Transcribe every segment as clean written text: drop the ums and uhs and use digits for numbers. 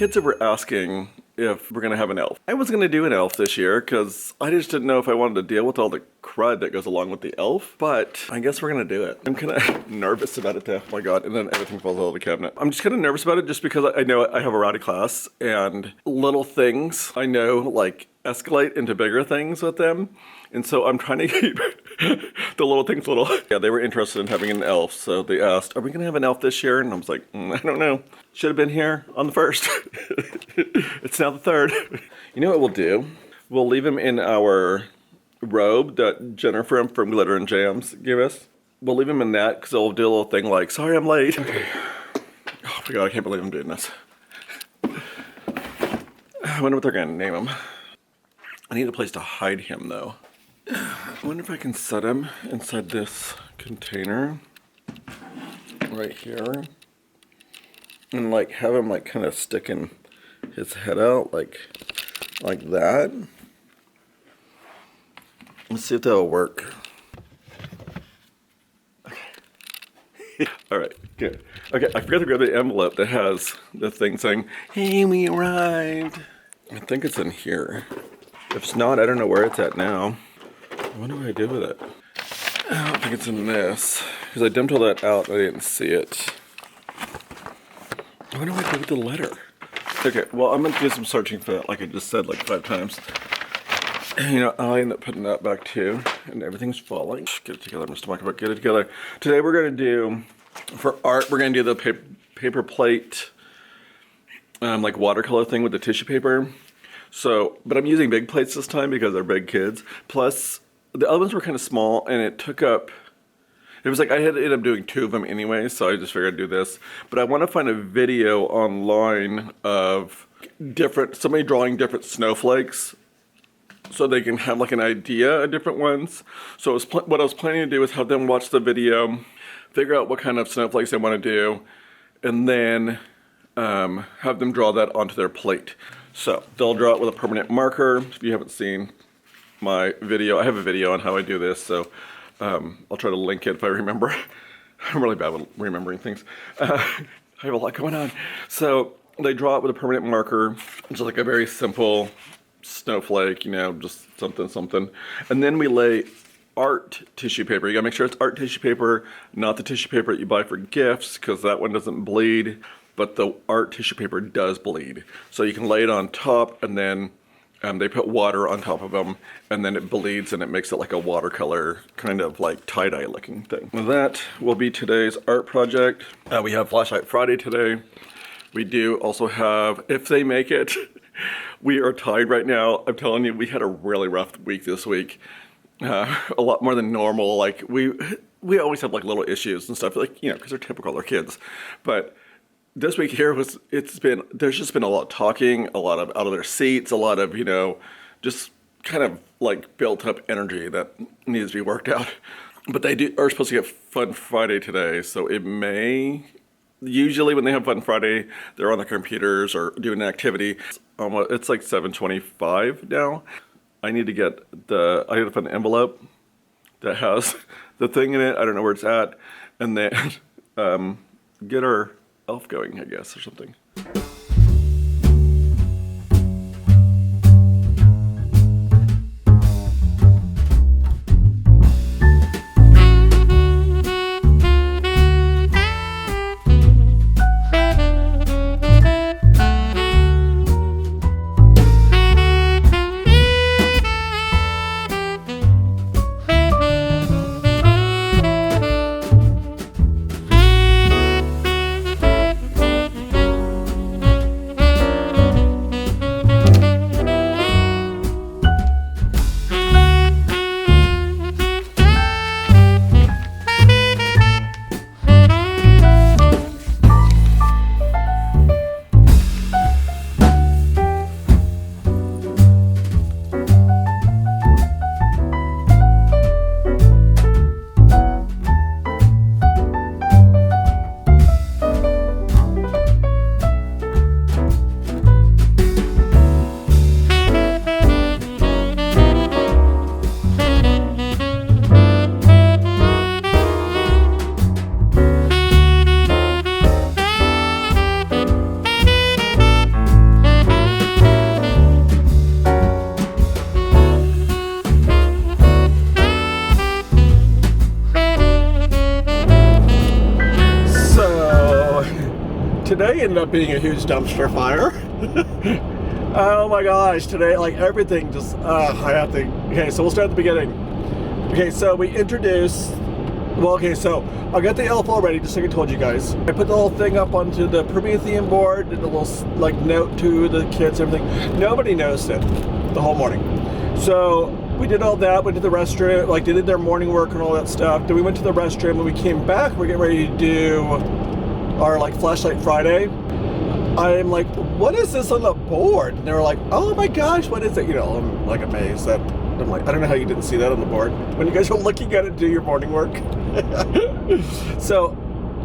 kids were asking if we're gonna have an elf. I was gonna do an elf this year because I just didn't know if I wanted to deal with all the crud that goes along with the elf, but I guess we're gonna do it. I'm kind of nervous about it though. Oh my god, and then everything falls out of the cabinet. I'm just kind of nervous about it just because I know I have a rowdy class and little things I know like escalate into bigger things with them. And so I'm trying to keep the little things little. Yeah, they were interested in having an elf, so they asked, are we gonna have an elf this year? And I was like, I don't know. Should have been here on the 1st. It's now the 3rd. You know what we'll do? We'll leave him in our robe that Jennifer from Glitter and Jams gave us. We'll leave him in that because they'll do a little thing like, sorry I'm late. Okay. Oh my god, I can't believe I'm doing this. I wonder what they're gonna name him. I need a place to hide him though. I wonder if I can set him inside this container right here and like have him like kind of sticking his head out like that. Let's see if that'll work. Okay. All right, good. Okay, I forgot to grab the envelope that has the thing saying, hey, we arrived. I think it's in here. If it's not, I don't know where it's at now. What do I do with it? I don't think it's in this, because I dumped all that out and I didn't see it. What do I do with the letter? Okay, well, I'm going to do some searching for that, like I just said like 5 times. And, you know, I'll end up putting that back too, and everything's falling. Get it together, Mr. Michael, get it together. Today we're going to do, for art, we're going to do the paper plate, like watercolor thing with the tissue paper. So, but I'm using big plates this time because they're big kids. Plus, the other ones were kind of small, and it took up, it was like I had to end up doing 2 of them anyway, so I just figured I'd do this. But I want to find a video online of somebody drawing different snowflakes so they can have like an idea of different ones. So what I was planning to do is have them watch the video, figure out what kind of snowflakes they want to do, and then have them draw that onto their plate. So they'll draw it with a permanent marker. If you haven't seen my video, I have a video on how I do this, so I'll try to link it if I remember. I'm really bad with remembering things. I have a lot going on. So they draw it with a permanent marker, just like a very simple snowflake, you know, just something. And then we lay art tissue paper. You gotta make sure it's art tissue paper, not the tissue paper that you buy for gifts, because that one doesn't bleed. But the art tissue paper does bleed. So you can lay it on top, and then they put water on top of them, and then it bleeds and it makes it like a watercolor, kind of like tie-dye looking thing. Well, that will be today's art project. We have Flashlight Friday today. We do also have, if they make it, we are tied right now. I'm telling you, we had a really rough week this week. A lot more than normal. Like we always have like little issues and stuff, like, you know, because they're typical, they're kids. But this week here there's just been a lot of talking, a lot of out of their seats, a lot of, you know, just kind of like built up energy that needs to be worked out. But they are supposed to get Fun Friday today, so it may, usually when they have Fun Friday, they're on their computers or doing an activity. It's like 7:25 now. I need to find an envelope that has the thing in it. I don't know where it's at. And then get our elf going, I guess, or something. ended up being a huge dumpster fire. Oh my gosh, today, like everything just, I have to, okay, so we'll start at the beginning. Okay, so we introduced, well, okay, so I got the elf already, just like I told you guys. I put the whole thing up onto the Promethean board, did a little, like, note to the kids, everything. Nobody noticed it the whole morning. So we did all that, went to the restroom, like, did their morning work and all that stuff. Then we went to the restroom, when we came back, we're getting ready to do our, like, Flashlight Friday. I'm like, what is this on the board? And they were like, oh my gosh, what is it? You know, I'm like amazed that, I'm like, I don't know how you didn't see that on the board when you guys were looking at it, do your morning work. So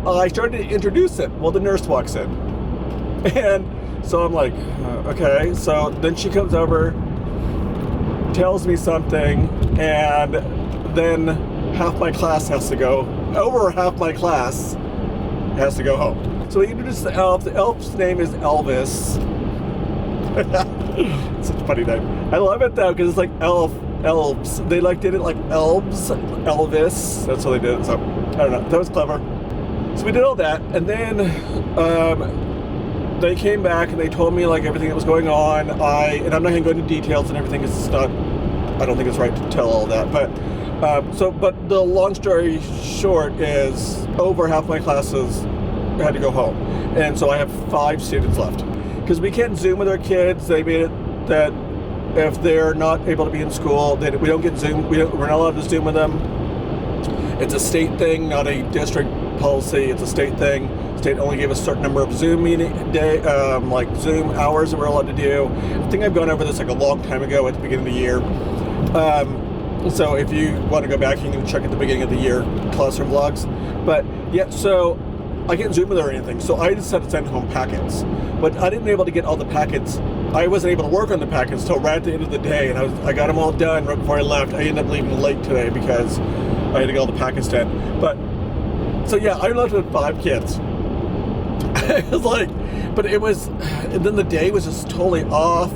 I started to introduce it. Well, the nurse walks in. And so I'm like, okay. So then she comes over, tells me something, and then half my class has to go, over half my class has to go home. So we introduced the elf. The elf's name is Elvis. It's such a funny name. I love it though, because it's like elves. They like did it like elves, Elvis. That's how they did it. So I don't know. That was clever. So we did all that, and then they came back and they told me like everything that was going on. And I'm not going to go into details and everything. It's not. I don't think it's right to tell all that. But but the long story short is over half my classes had to go home, and so I have 5 students left because we can't Zoom with our kids. They made it that if they're not able to be in school, that we don't get Zoom. We're not allowed to Zoom with them. It's a state thing, not a district policy. It's a state thing. State only gave us a certain number of Zoom meeting day, like Zoom hours that we're allowed to do. I think I've gone over this like a long time ago at the beginning of the year. So if you want to go back, you can check at the beginning of the year classroom vlogs. But yeah, so I can't Zoom with her or anything, so I just had to send home packets. But I didn't be able to get all the packets. I wasn't able to work on the packets till right at the end of the day, and I got them all done right before I left. I ended up leaving late today because I had to get all the packets done. But, so yeah, I left with 5 kids. It was like, but it was, and then the day was just totally off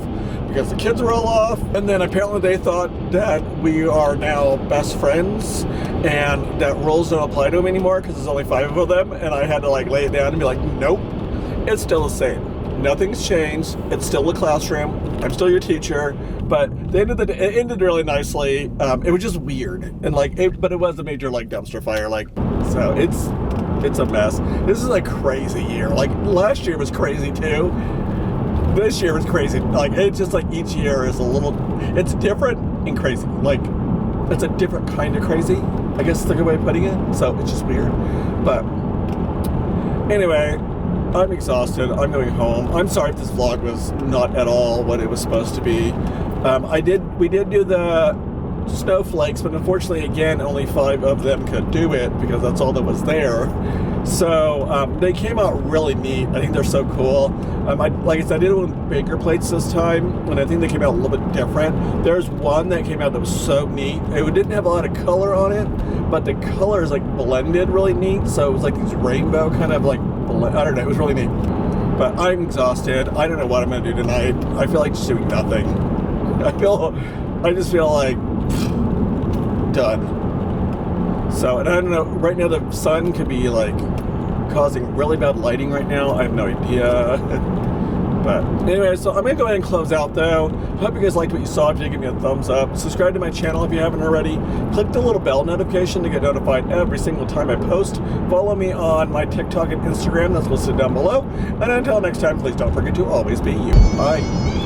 because the kids were all off, and then apparently they thought that we are now best friends and that rules don't apply to them anymore because there's only 5 of them, and I had to like lay it down and be like, nope, it's still the same. Nothing's changed. It's still a classroom. I'm still your teacher. But the end of the day, it ended really nicely. It was just weird, and like, but it was a major like dumpster fire. Like, so it's a mess. This is a crazy year. Like last year was crazy too. This year was crazy. Like it's just like each year is a little. It's different and crazy. Like it's a different kind of crazy. I guess is a good way of putting it. So it's just weird. But anyway, I'm exhausted. I'm going home. I'm sorry if this vlog was not at all what it was supposed to be. We did do the snowflakes, but unfortunately, again, only 5 of them could do it because that's all that was there. So they came out really neat. I think they're so cool. Like I said, I did it with bigger plates this time, and I think they came out a little bit different. There's one that came out that was so neat. It didn't have a lot of color on it, but the colors like blended really neat. So it was like these rainbow kind of like, I don't know, it was really neat. But I'm exhausted. I don't know what I'm gonna do tonight. I feel like just doing nothing. I just feel like done. So, and I don't know, right now the sun could be like causing really bad lighting right now. I have no idea. But anyway, so I'm gonna go ahead and close out though. Hope you guys liked what you saw. If you did, give me a thumbs up. Subscribe to my channel if you haven't already. Click the little bell notification to get notified every single time I post. Follow me on my TikTok and Instagram, that's listed down below. And until next time, please don't forget to always be you. Bye.